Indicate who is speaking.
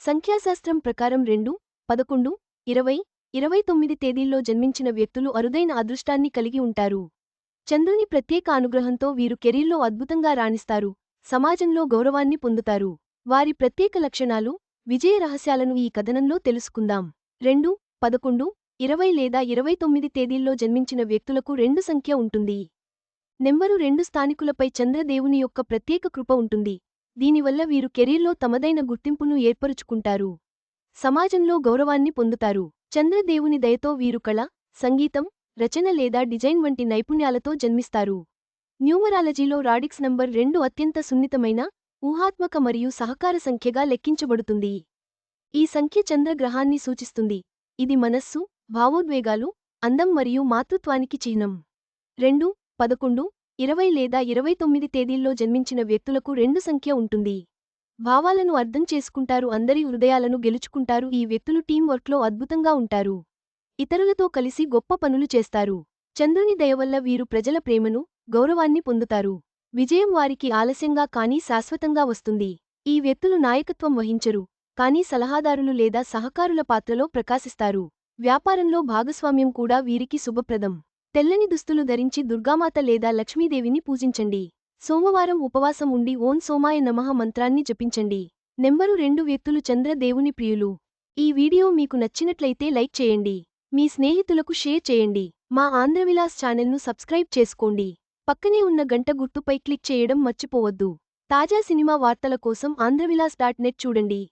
Speaker 1: సంఖ్యాశాస్త్రం ప్రకారం 2, 11, 20, 29 తేదీల్లో జన్మించిన వ్యక్తులు అరుదైన అదృష్టాన్ని కలిగి ఉంటారు. చంద్రుని ప్రత్యేక అనుగ్రహంతో వీరు కెరీర్లో అద్భుతంగా రాణిస్తారు, సమాజంలో గౌరవాన్ని పొందుతారు. వారి ప్రత్యేక లక్షణాలు, విజయ రహస్యాలను ఈ కథనంలో తెలుసుకుందాం. 2, 11, 20 లేదా 29 తేదీల్లో జన్మించిన వ్యక్తులకు 2 సంఖ్య ఉంటుంది. నెంబరు 2 స్థానికులపై చంద్రదేవుని యొక్క ప్రత్యేక కృప ఉంటుంది. దీనివల్ల వీరు కెరీర్లో తమదైన గుర్తింపును ఏర్పరుచుకుంటారు, సమాజంలో గౌరవాన్ని పొందుతారు. చంద్రదేవుని దయతో వీరు కళ, సంగీతం, రచన లేదా డిజైన్ వంటి నైపుణ్యాలతో జన్మిస్తారు. న్యూమరాలజీలో రాడిక్స్ నంబర్ 2 అత్యంత సున్నితమైన, ఊహాత్మక మరియు సహకార సంఖ్యగా లెక్కించబడుతుంది. ఈ సంఖ్య చంద్రగ్రహాన్ని సూచిస్తుంది. ఇది మనస్సు, భావోద్వేగాలు, అందం మరియు మాతృత్వానికి చిహ్నం. 2, 11, 20 లేదా 29 తేదీల్లో జన్మించిన వ్యక్తులకు 2 సంఖ్య ఉంటుంది. భావాలను అర్థం చేసుకుంటారు, అందరి హృదయాలను గెలుచుకుంటారు. ఈ వ్యక్తులు టీం వర్క్లో అద్భుతంగా ఉంటారు, ఇతరులతో కలిసి గొప్ప పనులు చేస్తారు. చంద్రుని దయవల్ల వీరు ప్రజల ప్రేమను, గౌరవాన్ని పొందుతారు. విజయం వారికి ఆలస్యంగా కానీ శాశ్వతంగా వస్తుంది. ఈ వ్యక్తులు నాయకత్వం వహించరు, కానీ సలహాదారులు లేదా సహకారుల పాత్రలో ప్రకాశిస్తారు. వ్యాపారంలో భాగస్వామ్యం కూడా వీరికి శుభప్రదం. తెల్లని దుస్తులు ధరించి దుర్గామాత లేదా లక్ష్మీదేవిని పూజించండి. సోమవారం ఉపవాసం ఉండి ఓం సోమాయ నమః మంత్రాన్ని జపించండి. నెంబరు 2 వ్యక్తులు చంద్ర దేవుని ప్రియులు. ఈ వీడియో మీకు నచ్చినట్లయితే లైక్ చేయండి, మీ స్నేహితులకు షేర్ చేయండి. మా ఆంధ్రవిలాస్ ఛానల్ను సబ్స్క్రైబ్ చేసుకోండి. పక్కనే ఉన్న గంట గుర్తుపై క్లిక్ చేయడం మర్చిపోవద్దు. తాజా సినిమా వార్తల కోసం ఆంధ్రవిలాస్.net చూడండి.